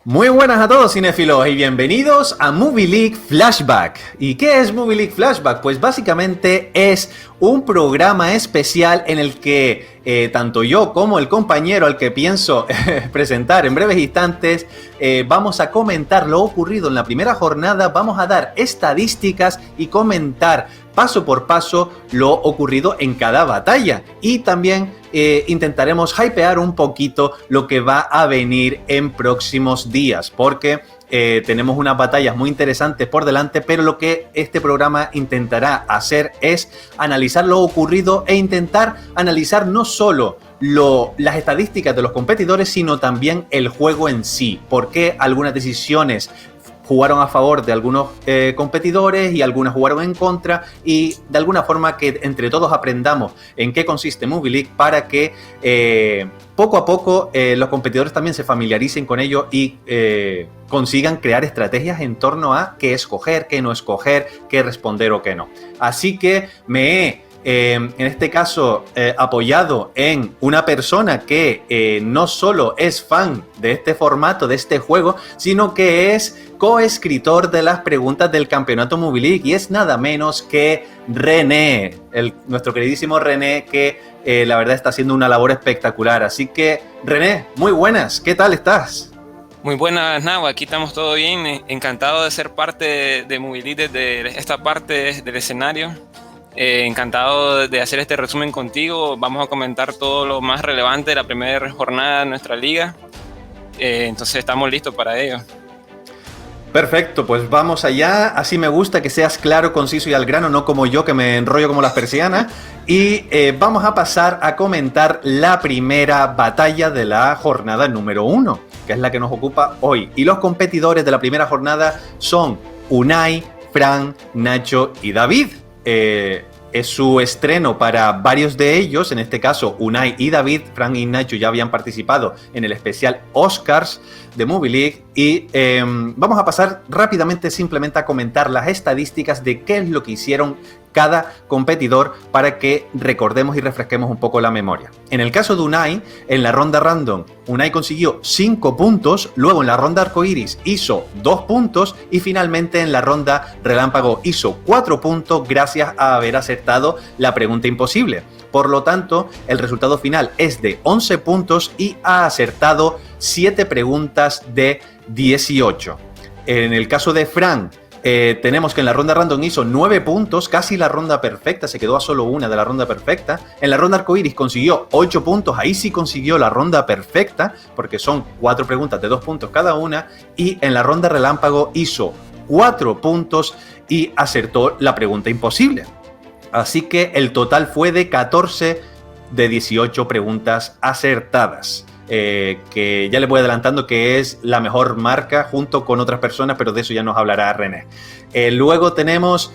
Muy buenas a todos cinéfilos y bienvenidos a Movie League Flashback. ¿Y qué es Movie League Flashback? Pues básicamente es un programa especial en el que tanto yo como el compañero al que pienso presentar en breves instantes vamos a comentar lo ocurrido en la primera jornada, vamos a dar estadísticas y comentar paso por paso lo ocurrido en cada batalla y también intentaremos hypear un poquito lo que va a venir en próximos días porque tenemos unas batallas muy interesantes por delante, pero lo que este programa intentará hacer es analizar lo ocurrido e intentar analizar no solo las estadísticas de los competidores, sino también el juego en sí, por qué algunas decisiones jugaron a favor de algunos competidores y algunas jugaron en contra, y de alguna forma que entre todos aprendamos en qué consiste Movie League para que poco a poco los competidores también se familiaricen con ello y consigan crear estrategias en torno a qué escoger, qué no escoger, qué responder o qué no. Así que me he en este caso apoyado en una persona que no solo es fan de este formato, de este juego, sino que es coescritor de las preguntas del campeonato Movie League, y es nada menos que René, nuestro queridísimo René, que la verdad está haciendo una labor espectacular. Así que René, muy buenas, ¿qué tal estás? Muy buenas, Nahua, aquí estamos todo bien, encantado de ser parte de Movie League desde esta parte del escenario. Encantado de hacer este resumen contigo. Vamos a comentar todo lo más relevante de la primera jornada de nuestra liga. Entonces estamos listos para ello. Perfecto, pues vamos allá. Así me gusta que seas claro, conciso y al grano, no como yo que me enrollo como las persianas. Y vamos a pasar a comentar la primera batalla de la jornada número 1, que es la que nos ocupa hoy. Y los competidores de la primera jornada son Unai, Fran, Nacho y David. Es su estreno para varios de ellos, en este caso Unai y David. Fran y Nacho ya habían participado en el especial Oscars de Movie League y vamos a pasar rápidamente simplemente a comentar las estadísticas de qué es lo que hicieron cada competidor para que recordemos y refresquemos un poco la memoria. En el caso de Unai, en la ronda random, Unai consiguió 5 puntos, luego en la ronda arcoiris hizo 2 puntos y finalmente en la ronda relámpago hizo 4 puntos gracias a haber acertado la pregunta imposible. Por lo tanto, el resultado final es de 11 puntos y ha acertado 7 preguntas de 18. En el caso de Fran, tenemos que en la ronda random hizo 9 puntos, casi la ronda perfecta, se quedó a solo una de la ronda perfecta. En la ronda arcoiris consiguió 8 puntos, ahí sí consiguió la ronda perfecta, porque son 4 preguntas de 2 puntos cada una. Y en la ronda relámpago hizo 4 puntos y acertó la pregunta imposible. Así que el total fue de 14 de 18 preguntas acertadas. Que ya les voy adelantando que es la mejor marca junto con otras personas, pero de eso ya nos hablará René. Luego tenemos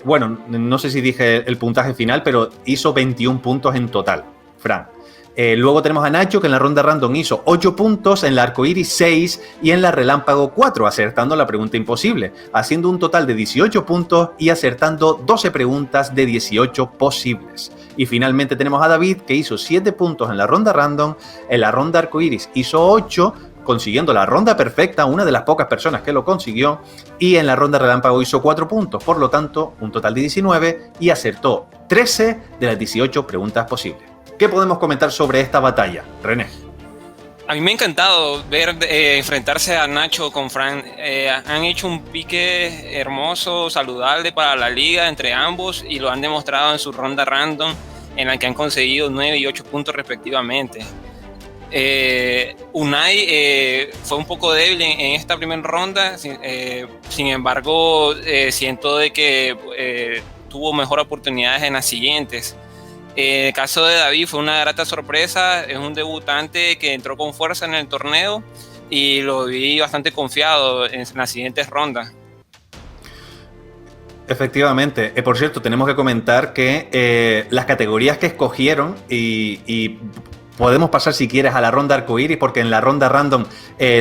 bueno, no sé si dije el puntaje final, pero hizo 21 puntos en total, Fran. Luego tenemos a Nacho, que en la ronda random hizo 8 puntos, en la arcoiris 6 y en la relámpago 4, acertando la pregunta imposible, haciendo un total de 18 puntos y acertando 12 preguntas de 18 posibles. Y finalmente tenemos a David, que hizo 7 puntos en la ronda random, en la ronda arcoiris hizo 8, consiguiendo la ronda perfecta, una de las pocas personas que lo consiguió, y en la ronda relámpago hizo 4 puntos, por lo tanto, un total de 19 y acertó 13 de las 18 preguntas posibles. ¿Qué podemos comentar sobre esta batalla, René? A mí me ha encantado ver enfrentarse a Nacho con Fran. Han hecho un pique hermoso, saludable para la liga entre ambos y lo han demostrado en su ronda random, en la que han conseguido 9 y 8 puntos respectivamente. Unai fue un poco débil en esta primera ronda, sin embargo siento de que tuvo mejor oportunidades en las siguientes. El caso de David fue una grata sorpresa, es un debutante que entró con fuerza en el torneo y lo vi bastante confiado en las siguientes rondas. Efectivamente. Por cierto, tenemos que comentar que las categorías que escogieron y podemos pasar si quieres a la ronda arcoiris, porque en la ronda random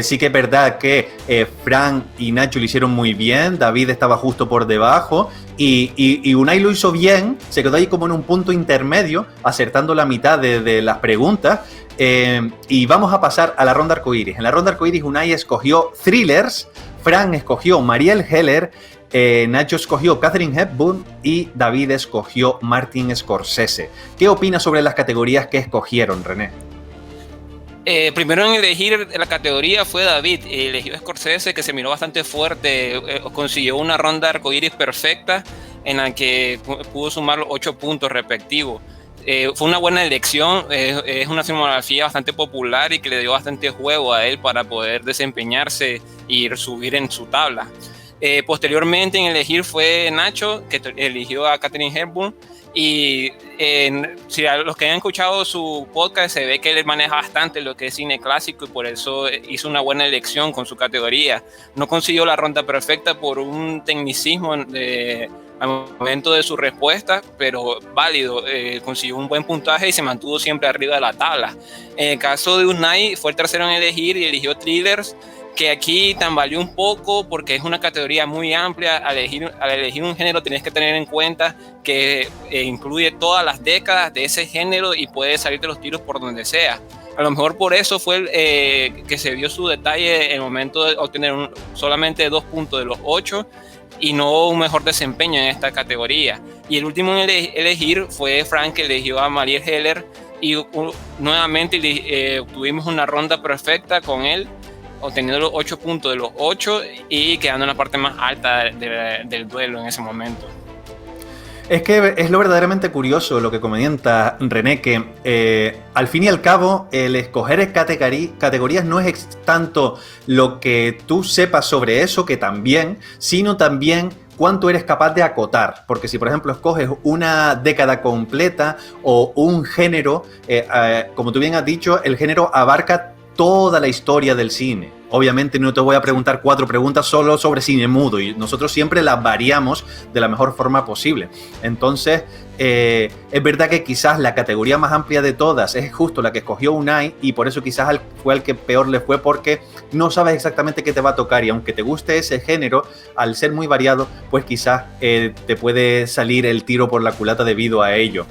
sí que es verdad que Fran y Nacho lo hicieron muy bien, David estaba justo por debajo y Unai lo hizo bien, se quedó ahí como en un punto intermedio, acertando la mitad de las preguntas. Y vamos a pasar a la ronda arcoíris. En la ronda arcoíris, Unai escogió thrillers, Fran escogió Marielle Heller, Nacho escogió Katharine Hepburn y David escogió Martin Scorsese. ¿Qué opinas sobre las categorías que escogieron, René? Primero en elegir la categoría fue David, eligió Scorsese, que se miró bastante fuerte, consiguió una ronda arcoíris perfecta en la que pudo sumar los 8 puntos respectivos. Fue una buena elección, es una filmografía bastante popular y que le dio bastante juego a él para poder desempeñarse y subir en su tabla. Posteriormente en elegir fue Nacho, que eligió a Katharine Hepburn. Y si a los que han escuchado su podcast se ve que él maneja bastante lo que es cine clásico y por eso hizo una buena elección con su categoría. No consiguió la ronda perfecta por un tecnicismo al momento de su respuesta, pero válido, consiguió un buen puntaje y se mantuvo siempre arriba de la tabla. En el caso de Unai fue el tercero en elegir y eligió thrillers, que aquí tambaleó un poco porque es una categoría muy amplia. Al elegir un género tienes que tener en cuenta que incluye todas las décadas de ese género y puede salirte los tiros por donde sea. A lo mejor por eso fue que se vio su detalle en el momento de obtener solamente 2 puntos de los 8 y no un mejor desempeño en esta categoría. Y el último en elegir fue Frank, que eligió a Marielle Heller y nuevamente obtuvimos una ronda perfecta con él, obteniendo los 8 puntos de los 8 y quedando en la parte más alta del duelo en ese momento. Es que es lo verdaderamente curioso lo que comenta René, que al fin y al cabo el escoger categorías no es tanto lo que tú sepas sobre eso, que también, sino también cuánto eres capaz de acotar. Porque si, por ejemplo, escoges una década completa o un género, como tú bien has dicho, el género abarca toda la historia del cine. Obviamente no te voy a preguntar 4 preguntas solo sobre cine mudo y nosotros siempre las variamos de la mejor forma posible. Entonces, es verdad que quizás la categoría más amplia de todas es justo la que escogió Unai y por eso quizás fue al que peor le fue, porque no sabes exactamente qué te va a tocar y aunque te guste ese género, al ser muy variado, pues quizás te puede salir el tiro por la culata debido a ello.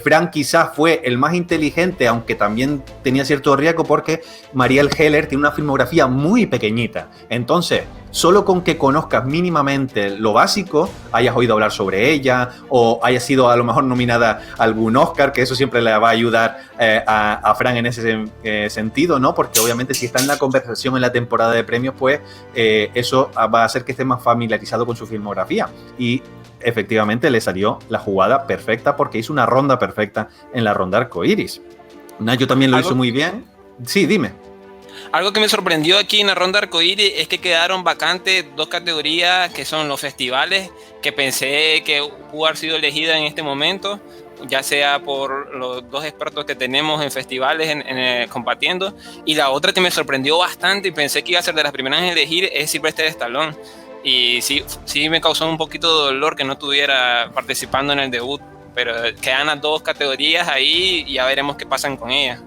Frank quizás fue el más inteligente, aunque también tenía cierto riesgo porque Marielle Heller tiene una filmografía muy pequeñita. Entonces, solo con que conozcas mínimamente lo básico, hayas oído hablar sobre ella o hayas sido a lo mejor nominada a algún Oscar, que eso siempre le va a ayudar a Fran en ese sentido, ¿no? Porque obviamente si está en la conversación en la temporada de premios, pues eso va a hacer que esté más familiarizado con su filmografía. Y efectivamente le salió la jugada perfecta porque hizo una ronda perfecta en la ronda arcoíris. Nacho también lo hizo muy bien. Sí, dime. Algo que me sorprendió aquí en la ronda arcoíris es que quedaron vacantes 2 categorías que son los festivales, que pensé que pudo haber sido elegida en este momento, ya sea por los 2 expertos que tenemos en festivales compartiendo, y la otra que me sorprendió bastante y pensé que iba a ser de las primeras en elegir es Sylvester Stallone. Y sí me causó un poquito de dolor que no estuviera participando en el debut, pero quedan las 2 categorías ahí y ya veremos qué pasan con ellas.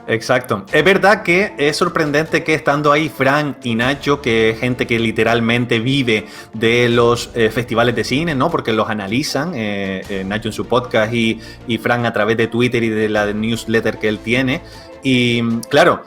Exacto. Es verdad que es sorprendente que estando ahí Fran y Nacho, que es gente que literalmente vive de los festivales de cine, ¿no? Porque los analizan, Nacho en su podcast y Fran a través de Twitter y de la newsletter que él tiene. Y claro,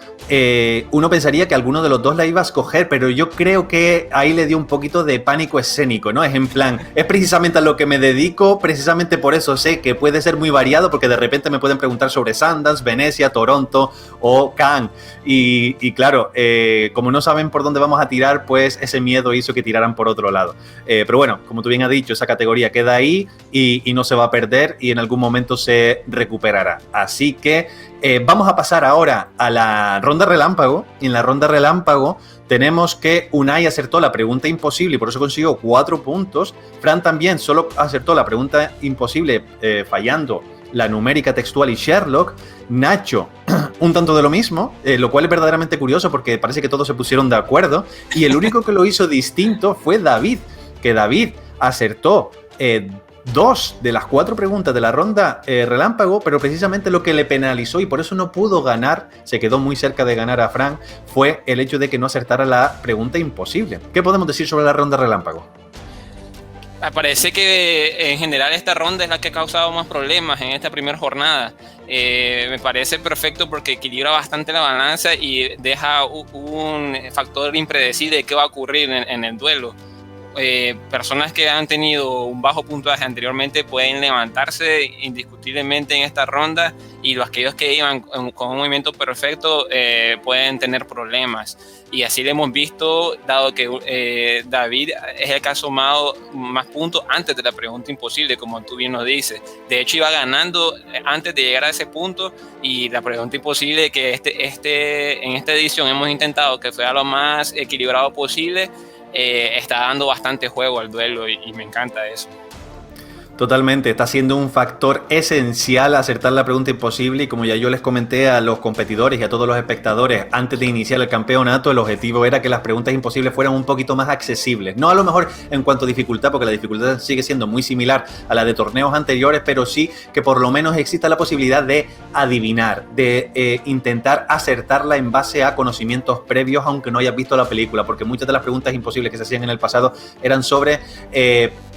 uno pensaría que alguno de los 2 la iba a escoger, pero yo creo que ahí le dio un poquito de pánico escénico, ¿no? Es en plan, es precisamente a lo que me dedico, precisamente por eso sé que puede ser muy variado, porque de repente me pueden preguntar sobre Sundance, Venecia, Toronto o Cannes. Y claro, como no saben por dónde vamos a tirar, pues ese miedo hizo que tiraran por otro lado. Pero bueno, como tú bien has dicho, esa categoría queda ahí y no se va a perder y en algún momento se recuperará. Así que vamos a pasar ahora a la ronda relámpago. Y en la ronda relámpago tenemos que Unai acertó la pregunta imposible y por eso consiguió 4 puntos. Fran también solo acertó la pregunta imposible fallando la numérica textual y Sherlock. Nacho, un tanto de lo mismo, lo cual es verdaderamente curioso porque parece que todos se pusieron de acuerdo. Y el único que lo hizo distinto fue David, que David acertó 2 de las 4 preguntas de la ronda relámpago, pero precisamente lo que le penalizó y por eso no pudo ganar, se quedó muy cerca de ganar a Fran, fue el hecho de que no acertara la pregunta imposible. ¿Qué podemos decir sobre la ronda relámpago? Parece que en general esta ronda es la que ha causado más problemas en esta primera jornada. Me parece perfecto porque equilibra bastante la balanza y deja un factor impredecible de qué va a ocurrir en el duelo. Personas que han tenido un bajo puntaje anteriormente pueden levantarse indiscutiblemente en esta ronda, y aquellos que iban con un movimiento perfecto pueden tener problemas. Y así lo hemos visto, dado que David es el que ha sumado más puntos antes de la pregunta imposible, como tú bien nos dices. De hecho, iba ganando antes de llegar a ese punto, y la pregunta imposible, que en esta edición hemos intentado que fuera lo más equilibrado posible, está dando bastante juego al duelo, y me encanta eso. Totalmente, está siendo un factor esencial acertar la pregunta imposible, y como ya yo les comenté a los competidores y a todos los espectadores antes de iniciar el campeonato, el objetivo era que las preguntas imposibles fueran un poquito más accesibles. No a lo mejor en cuanto a dificultad, porque la dificultad sigue siendo muy similar a la de torneos anteriores, pero sí que por lo menos exista la posibilidad de adivinar, de intentar acertarla en base a conocimientos previos, aunque no hayas visto la película, porque muchas de las preguntas imposibles que se hacían en el pasado eran sobre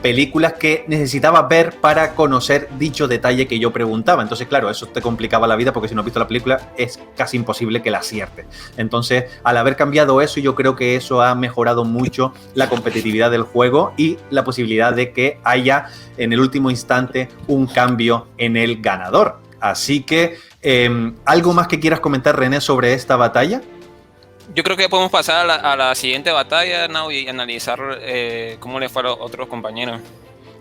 películas que necesitabas ver para conocer dicho detalle que yo preguntaba. Entonces, claro, eso te complicaba la vida, porque si no has visto la película es casi imposible que la aciertes. Entonces, al haber cambiado eso, yo creo que eso ha mejorado mucho la competitividad del juego y la posibilidad de que haya en el último instante un cambio en el ganador. Así que, ¿algo más que quieras comentar, René, sobre esta batalla? Yo creo que podemos pasar a la siguiente batalla, Nau, y analizar cómo le fue a los otros compañeros.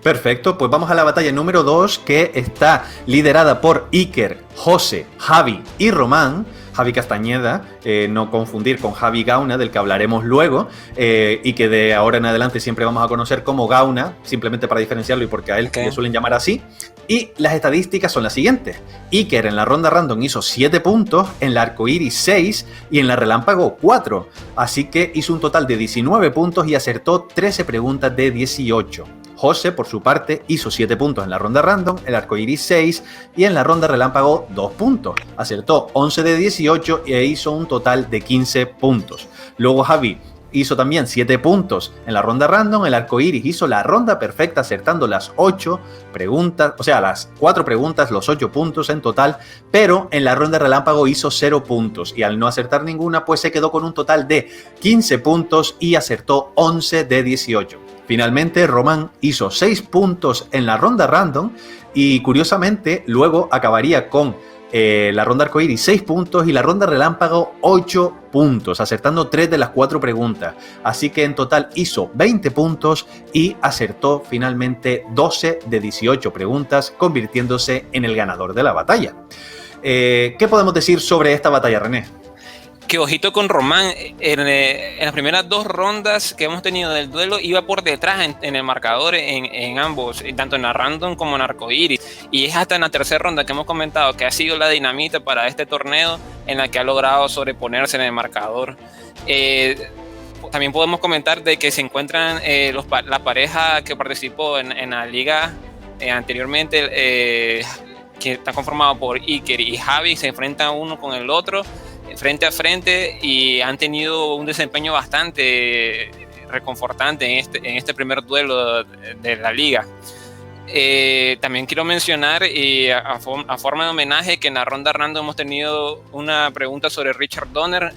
Perfecto, pues vamos a la batalla número 2, que está liderada por Iker, José, Javi y Román. Javi Castañeda, no confundir con Javi Gauna, del que hablaremos luego, y que de ahora en adelante siempre vamos a conocer como Gauna, simplemente para diferenciarlo y porque a él le suelen llamar así. Y las estadísticas son las siguientes. Iker en la ronda random hizo 7 puntos, en la arcoíris 6 y en la relámpago 4. Así que hizo un total de 19 puntos y acertó 13 preguntas de 18. José, por su parte, hizo 7 puntos en la ronda random, el arcoíris 6 y en la ronda relámpago 2 puntos. Acertó 11 de 18 e hizo un total de 15 puntos. Luego Javi hizo también 7 puntos en la ronda random, el arcoíris hizo la ronda perfecta acertando las 8 preguntas, o sea, las 4 preguntas, los 8 puntos en total, pero en la ronda relámpago hizo 0 puntos y al no acertar ninguna, pues se quedó con un total de 15 puntos y acertó 11 de 18. Finalmente, Román hizo 6 puntos en la ronda random y, curiosamente, luego acabaría con la ronda arcoíris 6 puntos y la ronda relámpago 8 puntos, acertando 3 de las 4 preguntas. Así que en total hizo 20 puntos y acertó finalmente 12 de 18 preguntas, convirtiéndose en el ganador de la batalla. ¿Qué podemos decir sobre esta batalla, René? Que ojito con Román, en las primeras 2 rondas que hemos tenido del duelo iba por detrás en el marcador en ambos, tanto en la random como en arcoíris, y es hasta en la tercera ronda que hemos comentado que ha sido la dinamita para este torneo en la que ha logrado sobreponerse en el marcador. También podemos comentar de que se encuentran la pareja que participó en la liga anteriormente, que está conformado por Iker y Javi, se enfrentan uno con el otro frente a frente y han tenido un desempeño bastante reconfortante en este primer duelo de la liga. También quiero mencionar, a forma de homenaje, que en la ronda random hemos tenido una pregunta sobre Richard Donner,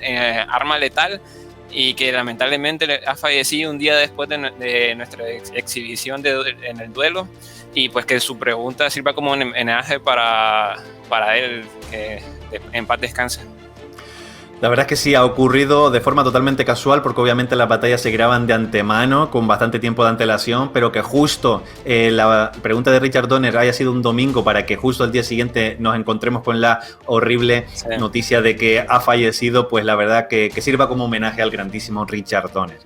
arma letal, y que lamentablemente ha fallecido un día después de nuestra exhibición en el duelo, y pues que su pregunta sirva como un homenaje para él, que en paz descanse. La verdad es que sí, ha ocurrido de forma totalmente casual, porque obviamente las batallas se graban de antemano, con bastante tiempo de antelación, pero que justo la pregunta de Richard Donner haya sido un domingo para que justo al día siguiente nos encontremos con la horrible noticia de que ha fallecido, pues la verdad que sirva como homenaje al grandísimo Richard Donner.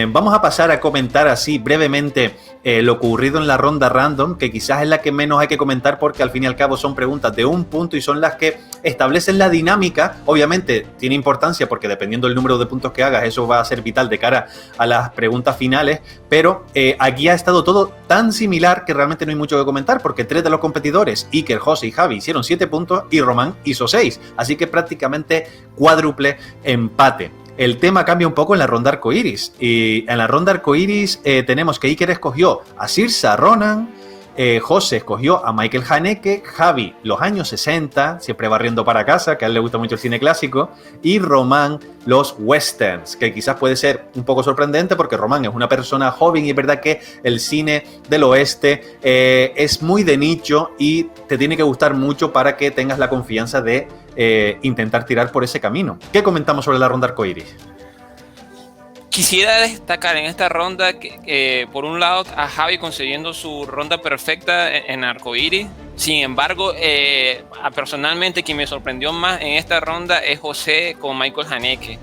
Vamos a pasar a comentar así brevemente lo ocurrido en la ronda random, que quizás es la que menos hay que comentar porque al fin y al cabo son preguntas de un punto y son las que establecen la dinámica. Obviamente tiene importancia porque dependiendo del número de puntos que hagas, eso va a ser vital de cara a las preguntas finales, pero aquí ha estado todo tan similar que realmente no hay mucho que comentar, porque 3 de los competidores, Iker, José y Javi, hicieron 7 puntos y Román hizo 6, así que prácticamente cuádruple empate. el tema cambia un poco en la ronda arcoiris. Y en la ronda arcoiris tenemos que Iker escogió a Saoirse Ronan, José escogió a Michael Haneke, Javi los años 60, siempre barriendo para casa, que a él le gusta mucho el cine clásico, y Román los westerns, que quizás puede ser un poco sorprendente porque Román es una persona joven y es verdad que el cine del oeste es muy de nicho y te tiene que gustar mucho para que tengas la confianza de intentar tirar por ese camino. ¿Qué comentamos sobre la ronda arcoiris? Quisiera destacar en esta ronda que por un lado a Javi consiguiendo su ronda perfecta en arcoíris. Sin embargo, personalmente quien me sorprendió más en esta ronda es José con Michael Haneke.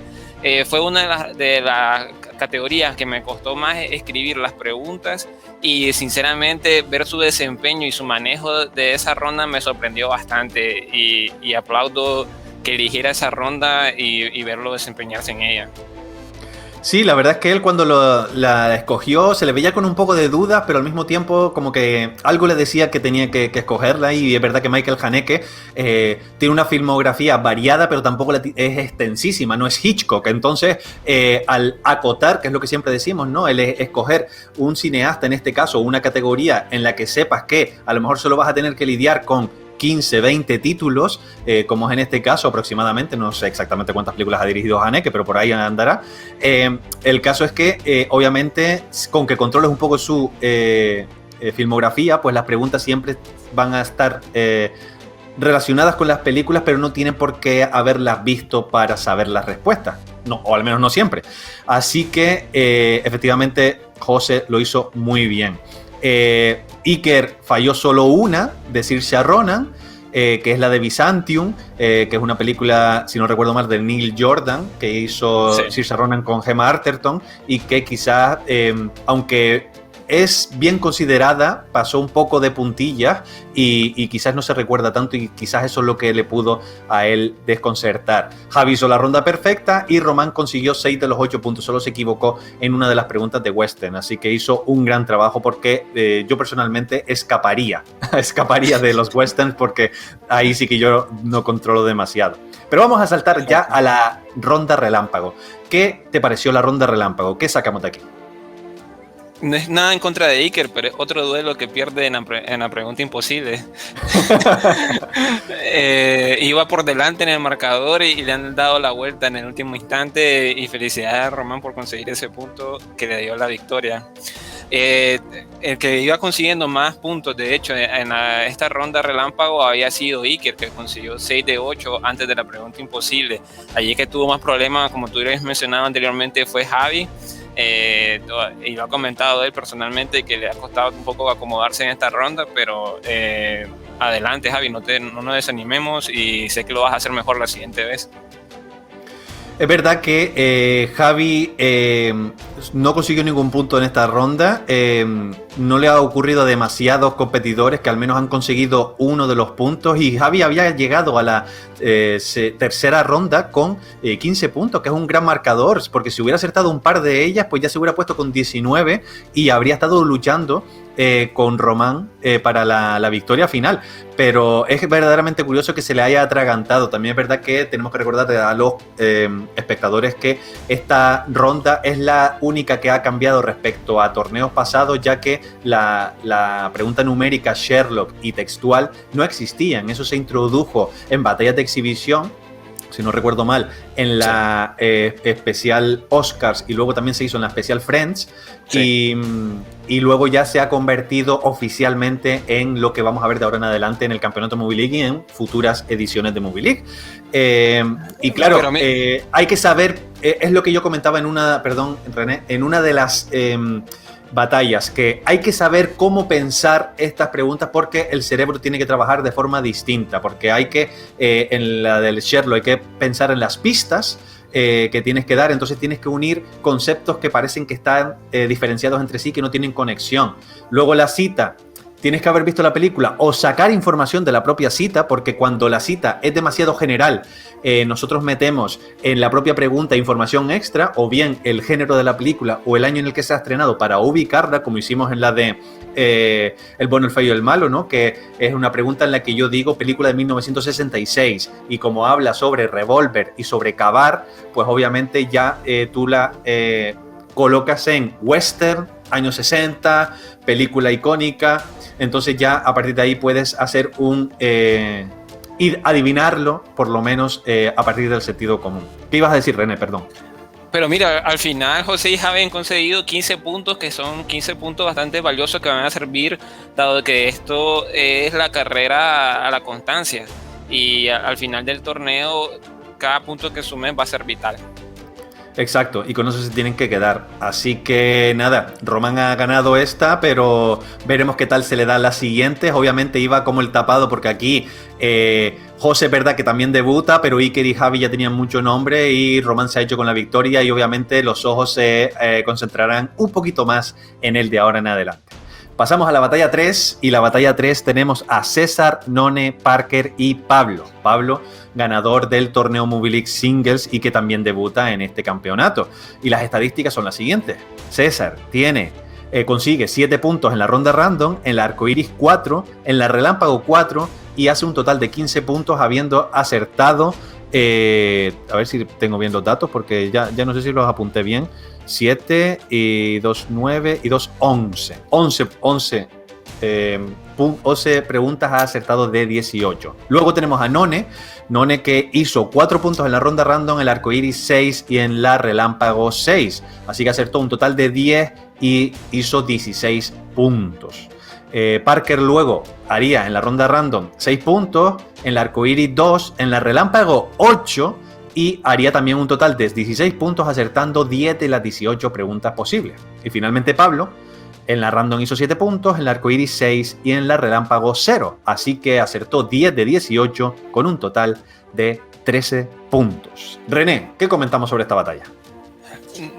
Fue una de las categorías que me costó más escribir las preguntas y sinceramente ver su desempeño y su manejo de esa ronda me sorprendió bastante y aplaudo que eligiera esa ronda y verlo desempeñarse en ella. Sí, la verdad es que él cuando la escogió se le veía con un poco de dudas, pero al mismo tiempo como que algo le decía que tenía que escogerla, y es verdad que Michael Haneke tiene una filmografía variada, pero tampoco es extensísima, no es Hitchcock. Entonces, al acotar, que es lo que siempre decimos, ¿no? El escoger un cineasta, en este caso, una categoría en la que sepas que a lo mejor solo vas a tener que lidiar con 15, 20 títulos, como es en este caso aproximadamente, no sé exactamente cuántas películas ha dirigido Haneke, pero por ahí andará. El caso es que, obviamente, con que controles un poco su filmografía, pues las preguntas siempre van a estar relacionadas con las películas, pero no tienen por qué haberlas visto para saber las respuestas, no, o al menos no siempre. Así que, efectivamente, José lo hizo muy bien. Iker falló solo una, de Saoirse Ronan, que es la de Byzantium, que es una película, si no recuerdo mal, de Neil Jordan, que hizo Saoirse Ronan con Gemma Arterton, y que quizás, aunque es bien considerada, pasó un poco de puntillas y quizás no se recuerda tanto, y quizás eso es lo que le pudo a él desconcertar. Javi hizo la ronda perfecta y Román consiguió 6 de los 8 puntos, solo se equivocó en una de las preguntas de western, así que hizo un gran trabajo porque yo personalmente escaparía de los westerns porque ahí sí que yo no controlo demasiado. Pero vamos a saltar ya a la ronda relámpago. ¿Qué te pareció la ronda relámpago? ¿Qué sacamos de aquí? No es nada en contra de Iker, pero es otro duelo que pierde en la pregunta imposible. Iba por delante en el marcador y le han dado la vuelta en el último instante, y felicidades a Román por conseguir ese punto que le dio la victoria. El que iba consiguiendo más puntos, de hecho, en esta ronda relámpago había sido Iker, que consiguió 6 de 8 antes de la pregunta imposible. Allí que tuvo más problemas, como tú habías mencionado anteriormente, fue Javi. Y lo ha comentado él personalmente, que le ha costado un poco acomodarse en esta ronda, pero adelante, Javi, no nos desanimemos y sé que lo vas a hacer mejor la siguiente vez. Es verdad que Javi no consiguió ningún punto en esta ronda. No le ha ocurrido a demasiados competidores que al menos han conseguido uno de los puntos, y Javi había llegado a la tercera ronda con 15 puntos, que es un gran marcador, porque si hubiera acertado un par de ellas, pues ya se hubiera puesto con 19 y habría estado luchando con Román para la victoria final. Pero es verdaderamente curioso que se le haya atragantado. También es verdad que tenemos que recordar a los espectadores que esta ronda es la única que ha cambiado respecto a torneos pasados, ya que la pregunta numérica, Sherlock y textual no existían. Eso se introdujo en batallas de exhibición, si no recuerdo mal, en la especial Oscars, y luego también se hizo en la especial Friends, sí. Y luego ya se ha convertido oficialmente en lo que vamos a ver de ahora en adelante en el campeonato Movie League y en futuras ediciones de Movie League. Y claro, hay que saber, es lo que yo comentaba en una de las batallas, que hay que saber cómo pensar estas preguntas, porque el cerebro tiene que trabajar de forma distinta, porque hay que, en la del Sherlock, hay que pensar en las pistas que tienes que dar, entonces tienes que unir conceptos que parecen que están diferenciados entre sí, que no tienen conexión. Luego la cita tienes que haber visto la película o sacar información de la propia cita, porque cuando la cita es demasiado general, nosotros metemos en la propia pregunta información extra, o bien el género de la película o el año en el que se ha estrenado para ubicarla, como hicimos en la de El bueno, el feo y el malo, ¿no? Que es una pregunta en la que yo digo película de 1966, y como habla sobre revólver y sobre cavar, pues obviamente ya tú la colocas en western, años 60, película icónica. Entonces ya a partir de ahí puedes hacer adivinarlo, por lo menos a partir del sentido común. ¿Qué ibas a decir, René? Perdón. Pero mira, al final José y Javi han conseguido 15 puntos, que son 15 puntos bastante valiosos que van a servir, dado que esto es la carrera a la constancia. Y al final del torneo, cada punto que sumen va a ser vital. Exacto, y con eso se tienen que quedar. Así que nada, Román ha ganado esta, pero veremos qué tal se le da las siguientes. Obviamente iba como el tapado, porque aquí José es verdad que también debuta, pero Iker y Javi ya tenían mucho nombre y Román se ha hecho con la victoria, y obviamente los ojos se concentrarán un poquito más en él de ahora en adelante. Pasamos a la batalla 3, y la batalla 3 tenemos a César, None, Parker y Pablo. Pablo, ganador del torneo Movie League Singles y que también debuta en este campeonato. Y las estadísticas son las siguientes. César consigue 7 puntos en la ronda random, en la arcoiris 4, en la relámpago 4, y hace un total de 15 puntos habiendo acertado. A ver si tengo bien los datos, porque ya no sé si los apunté bien. 7 y 2, 9 y 2, 11. 11 preguntas ha acertado de 18. Luego tenemos a None que hizo 4 puntos en la ronda random, en el arcoiris 6 y en la relámpago 6. Así que acertó un total de 10 y hizo 16 puntos. Parker luego haría en la ronda random 6 puntos, en la arcoiris 2, en la relámpago 8, y haría también un total de 16 puntos, acertando 10 de las 18 preguntas posibles. Y finalmente Pablo, en la random hizo 7 puntos, en la arcoiris 6 y en la relámpago 0. Así que acertó 10 de 18 con un total de 13 puntos. René, ¿qué comentamos sobre esta batalla?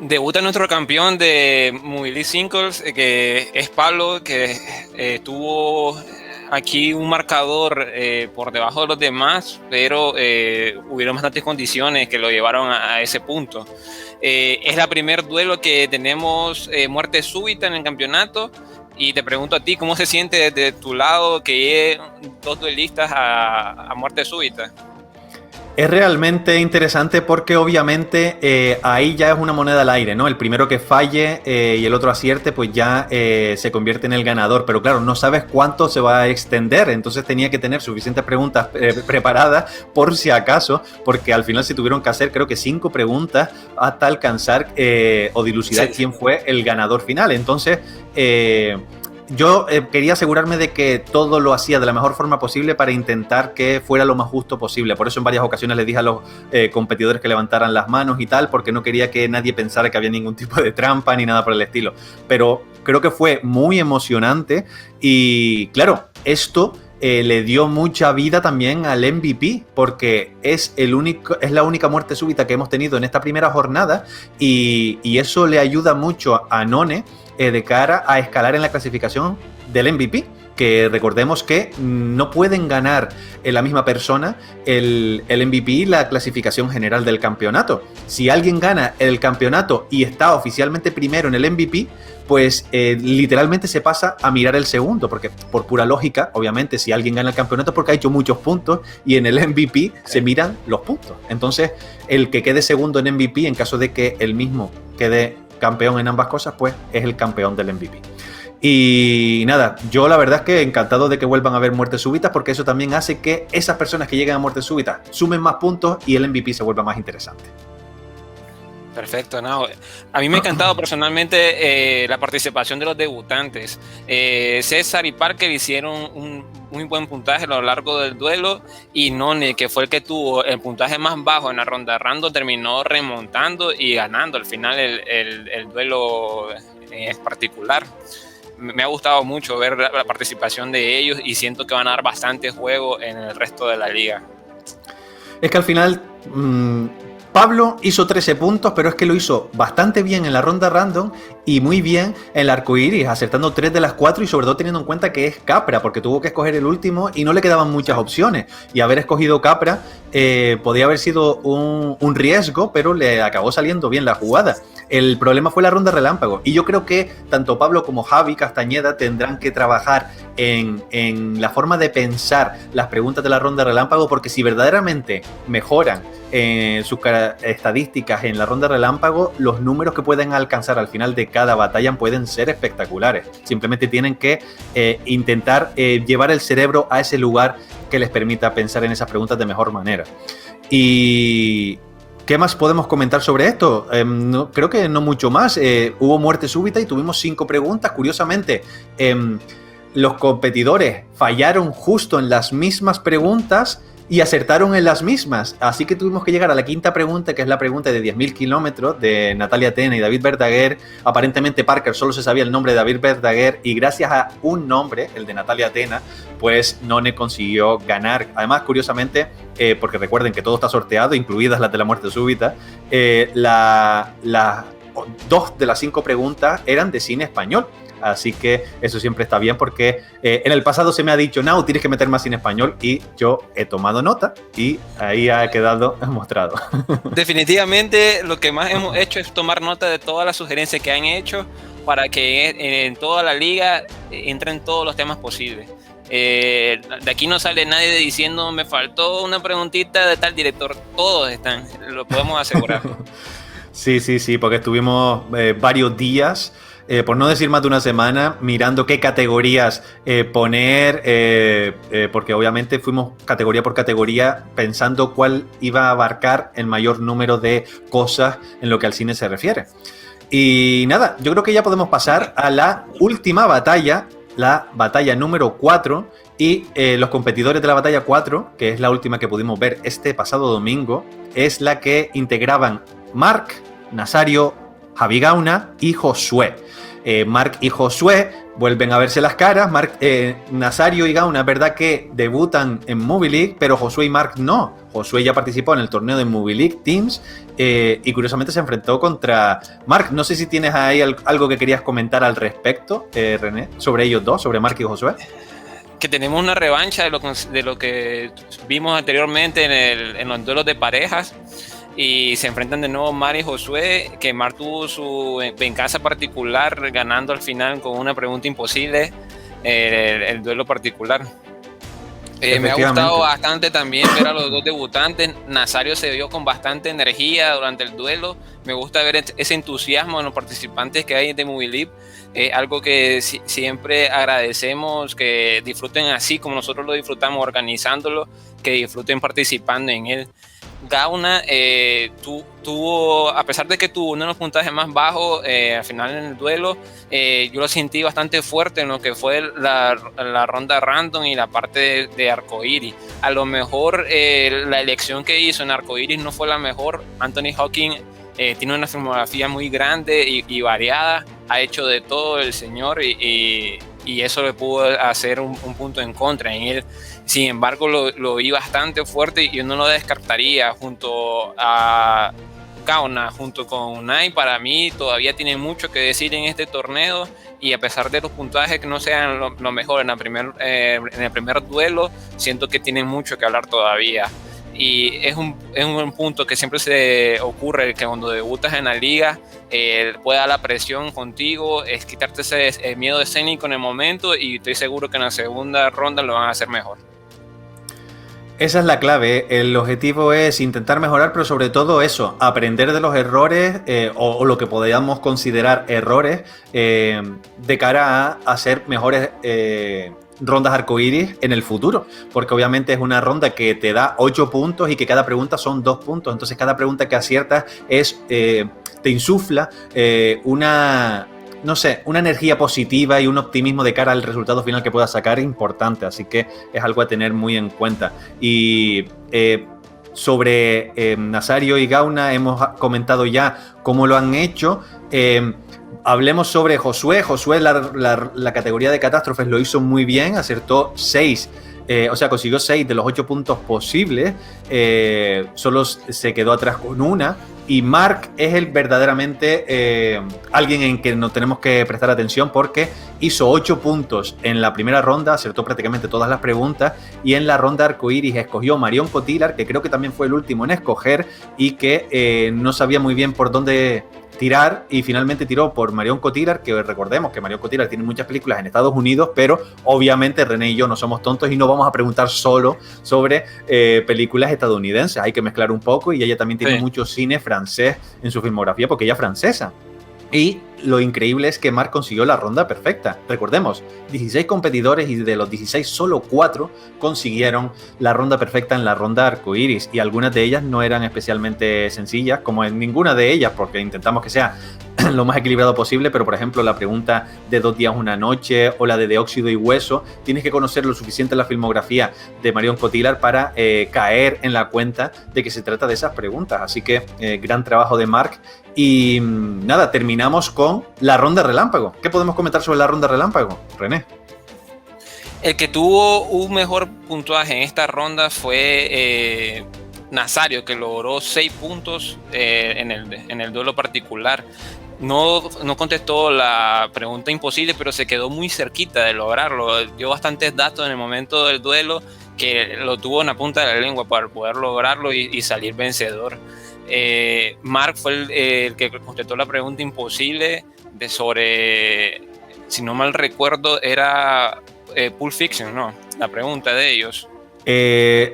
Debuta nuestro campeón de Movie League Singles, que es Pablo, que tuvo aquí un marcador por debajo de los demás, pero hubieron bastantes condiciones que lo llevaron a ese punto. Es la primer duelo que tenemos muerte súbita en el campeonato, y te pregunto a ti, ¿cómo se siente desde tu lado que lleguen 2 duelistas a muerte súbita? Es realmente interesante porque obviamente ahí ya es una moneda al aire, ¿no? El primero que falle y el otro acierte, pues ya se convierte en el ganador. Pero claro, no sabes cuánto se va a extender, entonces tenía que tener suficientes preguntas preparadas por si acaso, porque al final se tuvieron que hacer creo que 5 preguntas hasta alcanzar o dilucidar quién fue el ganador final. Entonces yo quería asegurarme de que todo lo hacía de la mejor forma posible para intentar que fuera lo más justo posible. Por eso en varias ocasiones les dije a los competidores que levantaran las manos y tal, porque no quería que nadie pensara que había ningún tipo de trampa ni nada por el estilo. Pero creo que fue muy emocionante y claro, esto le dio mucha vida también al MVP, porque es la única muerte súbita que hemos tenido en esta primera jornada, y eso le ayuda mucho a None de cara a escalar en la clasificación del MVP, que recordemos que no pueden ganar en la misma persona el MVP y la clasificación general del campeonato. Si alguien gana el campeonato y está oficialmente primero en el MVP, pues literalmente se pasa a mirar el segundo, porque por pura lógica, obviamente, si alguien gana el campeonato es porque ha hecho muchos puntos, y en el MVP se miran los puntos. Entonces, el que quede segundo en MVP, en caso de que el mismo quede campeón en ambas cosas, pues es el campeón del MVP. Y nada, yo la verdad es que encantado de que vuelvan a haber muertes súbitas, porque eso también hace que esas personas que lleguen a muertes súbitas sumen más puntos y el MVP se vuelva más interesante. Perfecto, no. A mí me ha encantado personalmente la participación de los debutantes. César y Parker hicieron un muy buen puntaje a lo largo del duelo, y None, que fue el que tuvo el puntaje más bajo en la ronda random, terminó remontando y ganando al final el duelo en particular. Me ha gustado mucho ver la participación de ellos, y siento que van a dar bastante juego en el resto de la liga. Es que al final Pablo hizo 13 puntos, pero es que lo hizo bastante bien en la ronda random y muy bien en el arcoiris, acertando 3 de las 4 y sobre todo teniendo en cuenta que es Capra, porque tuvo que escoger el último y no le quedaban muchas opciones. Y haber escogido Capra podía haber sido un riesgo, pero le acabó saliendo bien la jugada. El problema fue la ronda relámpago y yo creo que tanto Pablo como Javi Castañeda tendrán que trabajar en la forma de pensar las preguntas de la ronda relámpago, porque si verdaderamente mejoran sus estadísticas en la ronda relámpago, los números que pueden alcanzar al final de cada batalla pueden ser espectaculares. Simplemente tienen que intentar llevar el cerebro a ese lugar que les permita pensar en esas preguntas de mejor manera. Y ¿qué más podemos comentar sobre esto? Creo que no mucho más. Hubo muerte súbita y tuvimos 5 preguntas. Curiosamente, los competidores fallaron justo en las mismas preguntas y acertaron en las mismas. Así que tuvimos que llegar a la quinta pregunta, que es la pregunta de 10.000 kilómetros de Natalia Tena y David Verdaguer. Aparentemente Parker solo se sabía el nombre de David Verdaguer y gracias a un nombre, el de Natalia Tena, pues None consiguió ganar. Además, curiosamente, porque recuerden que todo está sorteado, incluidas las de la muerte súbita, las 2 de las 5 preguntas eran de cine español. Así que eso siempre está bien porque en el pasado se me ha dicho, no, tienes que meter más cine español y yo he tomado nota y ahí ha quedado mostrado. Definitivamente lo que más hemos hecho es tomar nota de todas las sugerencias que han hecho para que en toda la liga entren todos los temas posibles. De aquí no sale nadie diciendo me faltó una preguntita de tal director, todos están, lo podemos asegurar. Sí, porque estuvimos varios días, por no decir más de una semana, mirando qué categorías poner, porque obviamente fuimos categoría por categoría pensando cuál iba a abarcar el mayor número de cosas en lo que al cine se refiere. Y nada, yo creo que ya podemos pasar a la última batalla, la batalla número 4, y los competidores de la batalla 4, que es la última que pudimos ver este pasado domingo, es la que integraban Marc, Nazario, Javi Gauna y Josué. Marc y Josué vuelven a verse las caras. Nazario y Gauna es verdad que debutan en Movie League, pero Josué y Marc no. Josué ya participó en el torneo de Movie League Teams y curiosamente se enfrentó contra Marc. No sé si tienes ahí algo que querías comentar al respecto, René, sobre ellos dos, sobre Marc y Josué. Que tenemos una revancha de lo que vimos anteriormente en los duelos de parejas. Y se enfrentan de nuevo Mar y Josué, que Mar tuvo su venganza particular ganando al final con una pregunta imposible el duelo particular. Me ha gustado bastante también ver a los dos debutantes. Nazario se vio con bastante energía durante el duelo. Me gusta ver ese entusiasmo en los participantes que hay de Movie League. Algo que siempre agradecemos, que disfruten así como nosotros lo disfrutamos organizándolo, que disfruten participando en él. Gauna tuvo, a pesar de que tuvo uno de los puntajes más bajos al final en el duelo, yo lo sentí bastante fuerte en lo que fue la ronda random y la parte de arcoiris. A lo mejor la elección que hizo en arcoiris no fue la mejor. Anthony Hawking tiene una filmografía muy grande y variada, ha hecho de todo el señor y eso le pudo hacer un punto en contra en él. Sin embargo, lo vi bastante fuerte y yo no lo descartaría junto a Gauna, junto con Unai. Para mí todavía tiene mucho que decir en este torneo y a pesar de los puntajes que no sean lo mejor en el primer duelo, siento que tienen mucho que hablar todavía. Y es un punto que siempre se ocurre, que cuando debutas en la liga puede dar la presión contigo, es quitarte ese miedo escénico en el momento y estoy seguro que en la segunda ronda lo van a hacer mejor. Esa es la clave. El objetivo es intentar mejorar, pero sobre todo eso, aprender de los errores o lo que podríamos considerar errores de cara a hacer mejores rondas arcoíris en el futuro, porque obviamente es una ronda que te da 8 puntos y que cada pregunta son 2 puntos, entonces cada pregunta que aciertas te insufla una energía positiva y un optimismo de cara al resultado final que puedas sacar importante, así que es algo a tener muy en cuenta. Y sobre Nazario y Gauna hemos comentado ya cómo lo han hecho. Hablemos sobre Josué. Josué, la categoría de catástrofes lo hizo muy bien, acertó 6 o sea, consiguió 6 de los 8 puntos posibles, solo se quedó atrás con una. Y Mark es el verdaderamente alguien en que nos tenemos que prestar atención porque hizo 8 puntos en la primera ronda, acertó prácticamente todas las preguntas, y en la ronda arcoíris escogió Marion Cotillard, que creo que también fue el último en escoger y que no sabía muy bien por dónde tirar, y finalmente tiró por Marion Cotillard, que recordemos que Marion Cotillard tiene muchas películas en Estados Unidos, pero obviamente René y yo no somos tontos y no vamos a preguntar solo sobre películas estadounidenses, hay que mezclar un poco, y ella también tiene mucho cine francés en su filmografía porque ella es francesa. Y lo increíble es que Mark consiguió la ronda perfecta. Recordemos, 16 competidores y de los 16 solo 4 consiguieron la ronda perfecta en la ronda arcoíris, y algunas de ellas no eran especialmente sencillas, como en ninguna de ellas, porque intentamos que sea lo más equilibrado posible, pero por ejemplo la pregunta de 2 días, una noche o la de óxido y hueso, tienes que conocer lo suficiente la filmografía de Marion Cotillard para caer en la cuenta de que se trata de esas preguntas. Así que gran trabajo de Mark. Y nada, terminamos con la ronda relámpago. ¿Qué podemos comentar sobre la ronda relámpago, René? El que tuvo un mejor puntuaje en esta ronda fue Nazario, que logró 6 puntos en el duelo particular. No contestó la pregunta imposible, pero se quedó muy cerquita de lograrlo. Dio bastantes datos en el momento del duelo que lo tuvo en la punta de la lengua para poder lograrlo y salir vencedor. Mark fue el que contestó la pregunta imposible sobre, si no mal recuerdo, era Pulp Fiction, ¿no? La pregunta de ellos.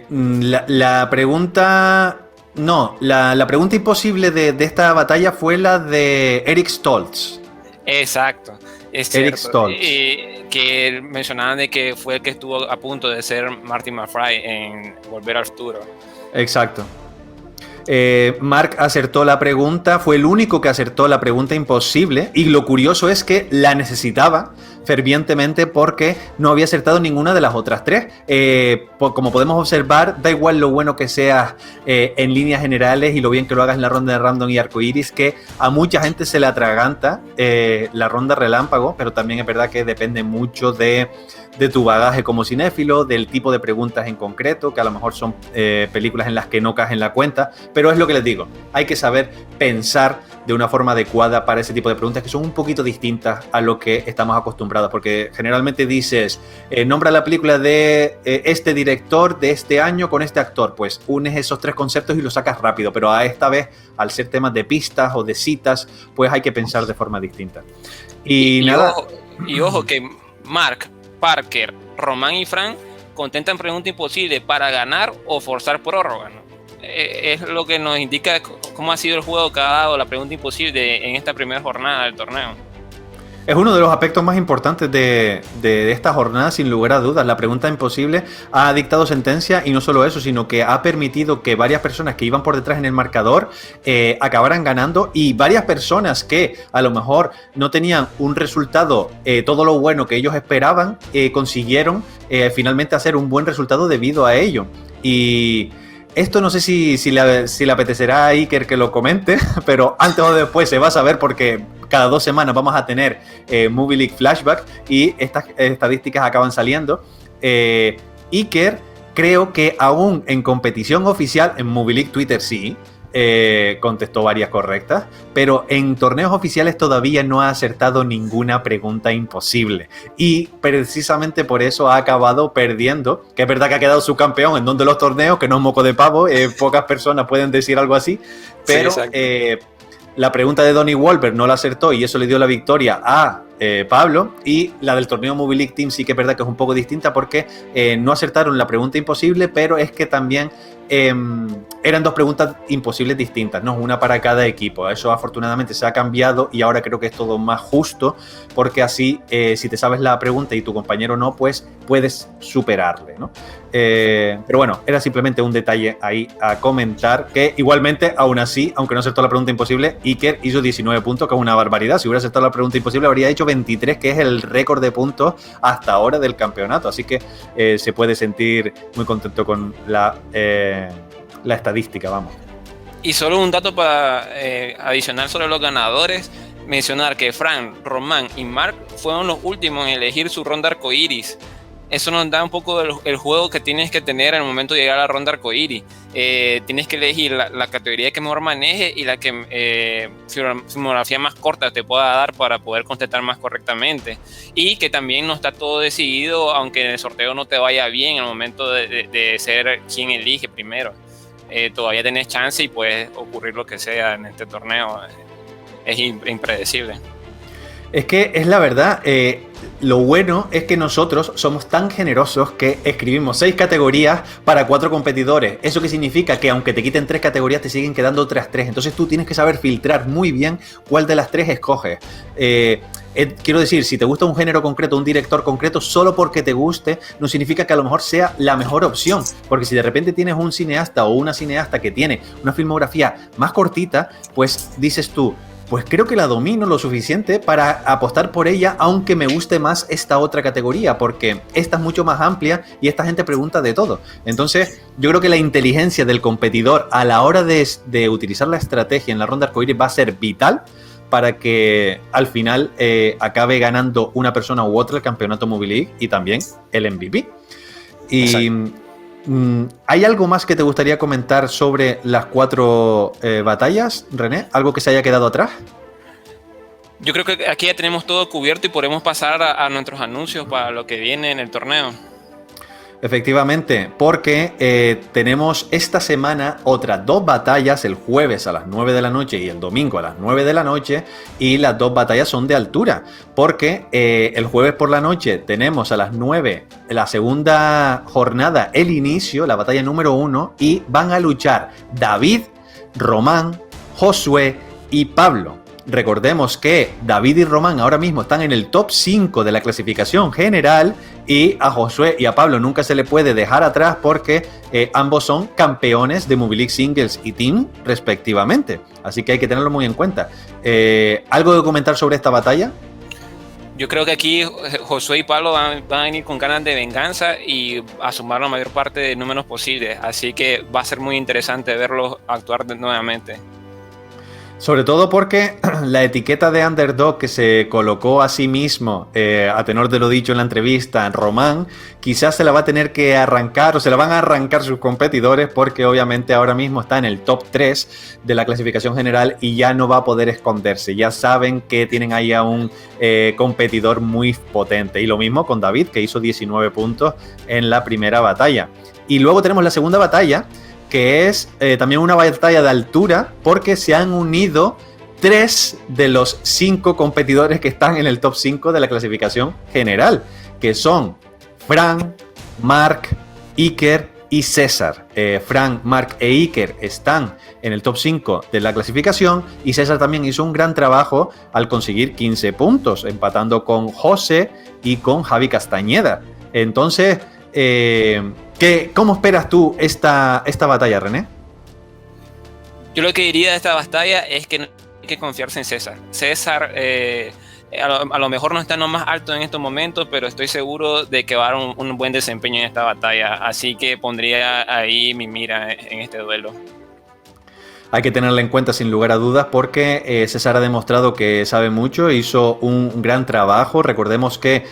La pregunta... No, la pregunta imposible de esta batalla fue la de Eric Stoltz. Exacto, es cierto. Eric Stoltz. Que mencionaban de que fue el que estuvo a punto de ser Marty McFly en Volver al Futuro. Exacto. Mark acertó la pregunta, fue el único que acertó la pregunta imposible, y lo curioso es que la necesitaba fervientemente porque no había acertado ninguna de las otras 3. Como podemos observar, da igual lo bueno que seas en líneas generales y lo bien que lo hagas en la ronda de random y arcoiris, que a mucha gente se le atraganta la ronda relámpago, pero también es verdad que depende mucho de tu bagaje como cinéfilo, del tipo de preguntas en concreto, que a lo mejor son películas en las que no caes en la cuenta, pero es lo que les digo, hay que saber pensar de una forma adecuada para ese tipo de preguntas que son un poquito distintas a lo que estamos acostumbrados, porque generalmente dices, nombra la película de este director de este año con este actor, pues unes esos 3 conceptos y los sacas rápido, pero a esta vez, al ser temas de pistas o de citas, pues hay que pensar de forma distinta. Y nada... Ojo que Mark, Parker, Román y Frank contentan pregunta imposible para ganar o forzar prórroga, ¿no? Es lo que nos indica cómo ha sido el juego que ha dado la pregunta imposible en esta primera jornada del torneo. Es uno de los aspectos más importantes de esta jornada, sin lugar a dudas. La pregunta imposible ha dictado sentencia, y no solo eso, sino que ha permitido que varias personas que iban por detrás en el marcador acabaran ganando, y varias personas que a lo mejor no tenían un resultado todo lo bueno que ellos esperaban, consiguieron finalmente hacer un buen resultado debido a ello. Y... esto no sé si le apetecerá a Iker que lo comente, pero antes o después se va a saber porque cada 2 semanas vamos a tener Movie League Flashback y estas estadísticas acaban saliendo. Iker, creo que aún en competición oficial, en Movie League Twitter sí, contestó varias correctas, pero en torneos oficiales todavía no ha acertado ninguna pregunta imposible, y precisamente por eso ha acabado perdiendo, que es verdad que ha quedado subcampeón en donde los torneos, que no es moco de pavo, pocas personas pueden decir algo así, pero sí, la pregunta de Donnie Wahlberg no la acertó y eso le dio la victoria a Pablo, y la del torneo Movie League Team sí que es verdad que es un poco distinta porque no acertaron la pregunta imposible, pero es que también eran 2 preguntas imposibles distintas, ¿no? Una para cada equipo. Eso afortunadamente se ha cambiado y ahora creo que es todo más justo, porque así si te sabes la pregunta y tu compañero no, pues puedes superarle, ¿no? Pero bueno, era simplemente un detalle ahí a comentar, que igualmente, aún así, aunque no acertó la pregunta imposible, Iker hizo 19 puntos, que es una barbaridad. Si hubiera acertado la pregunta imposible habría hecho 23, que es el récord de puntos hasta ahora del campeonato, así que se puede sentir muy contento con la estadística, vamos. Y solo un dato para adicionar sobre los ganadores, mencionar que Frank, Román y Mark fueron los últimos en elegir su ronda arcoíris. eso nos da un poco el juego que tienes que tener en el momento de llegar a la ronda arcoíris. Tienes que elegir la categoría que mejor maneje y la que filmografía más corta te pueda dar para poder contestar más correctamente. Y que también no está todo decidido, aunque en el sorteo no te vaya bien en el momento de ser quien elige primero. Todavía tenés chance y puede ocurrir lo que sea en este torneo. Es impredecible. Es que es la verdad, lo bueno es que nosotros somos tan generosos que escribimos 6 categorías para 4 competidores. ¿Eso qué significa? Que aunque te quiten 3 categorías, te siguen quedando otras 3. Entonces tú tienes que saber filtrar muy bien cuál de las 3 escoges. Quiero decir, si te gusta un género concreto, un director concreto, solo porque te guste, no significa que a lo mejor sea la mejor opción. Porque si de repente tienes un cineasta o una cineasta que tiene una filmografía más cortita, pues dices tú, pues creo que la domino lo suficiente para apostar por ella, aunque me guste más esta otra categoría, porque esta es mucho más amplia y esta gente pregunta de todo. Entonces, yo creo que la inteligencia del competidor a la hora de utilizar la estrategia en la ronda arcoíris va a ser vital para que al final acabe ganando una persona u otra el campeonato Movie League y también el MVP. Y ¿hay algo más que te gustaría comentar sobre las 4 batallas, René? ¿Algo que se haya quedado atrás? Yo creo que aquí ya tenemos todo cubierto y podemos pasar a nuestros anuncios para lo que viene en el torneo. Efectivamente, porque tenemos esta semana otras 2 batallas, el jueves a las 9 de la noche y el domingo a las 9 de la noche, y las 2 batallas son de altura, porque el jueves por la noche tenemos a las 9 la segunda jornada, el inicio, la batalla número 1, y van a luchar David, Román, Josué y Pablo. Recordemos que David y Román ahora mismo están en el top 5 de la clasificación general y a Josué y a Pablo nunca se le puede dejar atrás porque ambos son campeones de Movie League Singles y Team respectivamente. Así que hay que tenerlo muy en cuenta. ¿Algo de comentar sobre esta batalla? Yo creo que aquí Josué y Pablo van a venir con ganas de venganza y a sumar la mayor parte de números posibles. Así que va a ser muy interesante verlos actuar nuevamente. Sobre todo porque la etiqueta de underdog que se colocó a sí mismo, a tenor de lo dicho en la entrevista, Román, quizás se la va a tener que arrancar o se la van a arrancar sus competidores porque obviamente ahora mismo está en el top 3 de la clasificación general y ya no va a poder esconderse. Ya saben que tienen ahí a un competidor muy potente. Y lo mismo con David, que hizo 19 puntos en la primera batalla. Y luego tenemos la segunda batalla, que es también una batalla de altura porque se han unido 3 de los 5 competidores que están en el top 5 de la clasificación general, que son Fran, Mark, Iker y César. Fran, Mark e Iker están en el top 5 de la clasificación y César también hizo un gran trabajo al conseguir 15 puntos, empatando con José y con Javi Castañeda. Entonces, ¿cómo esperas tú esta batalla, René? Yo lo que diría de esta batalla es que no hay que confiarse en César. César a lo mejor no está en lo más alto en estos momentos, pero estoy seguro de que va a dar un buen desempeño en esta batalla. Así que pondría ahí mi mira en este duelo. Hay que tenerla en cuenta sin lugar a dudas porque César ha demostrado que sabe mucho, hizo un gran trabajo. Recordemos que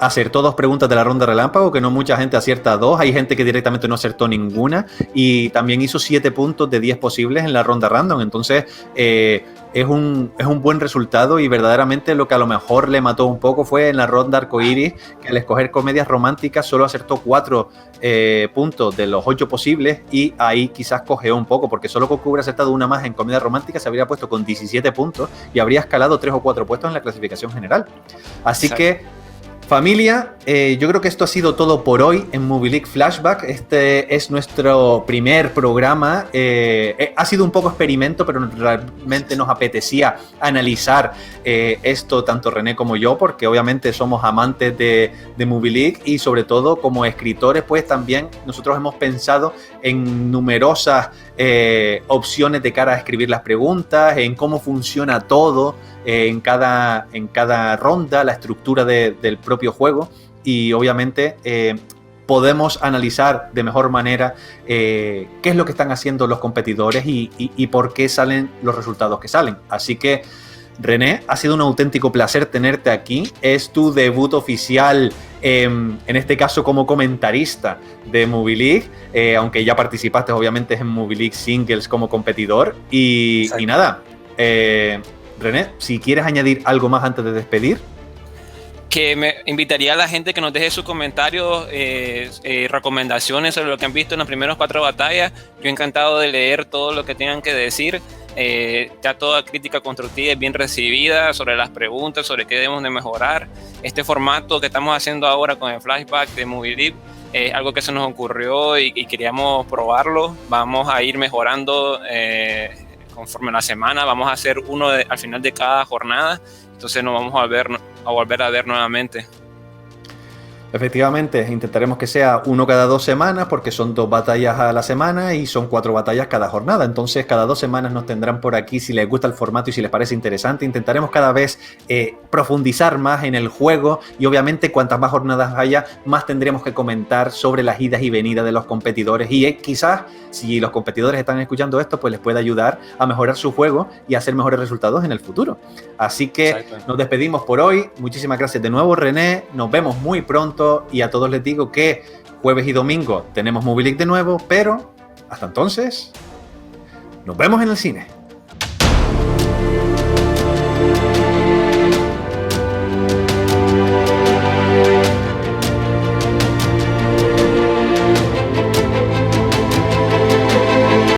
acertó 2 preguntas de la ronda relámpago, que no mucha gente acierta 2, hay gente que directamente no acertó ninguna y también hizo 7 puntos de 10 posibles en la ronda random. Entonces es un buen resultado y verdaderamente lo que a lo mejor le mató un poco fue en la ronda arcoíris, que al escoger comedias románticas solo acertó 4 puntos de los 8 posibles y ahí quizás cojeó un poco porque solo que hubiera acertado una más en comedia romántica se habría puesto con 17 puntos y habría escalado 3 o 4 puestos en la clasificación general. Así Exacto. Que familia, yo creo que esto ha sido todo por hoy en Movie League Flashback. Este es nuestro primer programa. Ha sido un poco experimento, pero realmente nos apetecía analizar esto tanto René como yo, porque obviamente somos amantes de Movie League y sobre todo como escritores, pues también nosotros hemos pensado en numerosas opciones de cara a escribir las preguntas, en cómo funciona todo en cada ronda, la estructura del propio juego y obviamente podemos analizar de mejor manera qué es lo que están haciendo los competidores y por qué salen los resultados que salen. Así que René, ha sido un auténtico placer tenerte aquí. Es tu debut oficial, en este caso como comentarista de Movie League, aunque ya participaste obviamente en Movie League Singles como competidor. Y nada, René, si quieres añadir algo más antes de despedir. Que me invitaría a la gente que nos deje sus comentarios, recomendaciones sobre lo que han visto en las primeras 4 batallas. Yo encantado de leer todo lo que tengan que decir. Ya toda crítica constructiva es bien recibida sobre las preguntas, sobre qué debemos de mejorar. Este formato que estamos haciendo ahora con el flashback de Movie League es algo que se nos ocurrió y queríamos probarlo. Vamos a ir mejorando conforme la semana. Vamos a hacer uno al final de cada jornada. Entonces nos vamos a volver a ver nuevamente. Efectivamente, intentaremos que sea uno cada 2 semanas, porque son 2 batallas a la semana y son 4 batallas cada jornada. Entonces, cada 2 semanas nos tendrán por aquí si les gusta el formato y si les parece interesante. Intentaremos cada vez profundizar más en el juego y obviamente cuantas más jornadas haya, más tendremos que comentar sobre las idas y venidas de los competidores y quizás, si los competidores están escuchando esto, pues les pueda ayudar a mejorar su juego y a hacer mejores resultados en el futuro. Así que nos despedimos por hoy. Muchísimas gracias de nuevo, René. Nos vemos muy pronto. Y a todos les digo que jueves y domingo tenemos Movie League de nuevo, pero hasta entonces, nos vemos en el cine.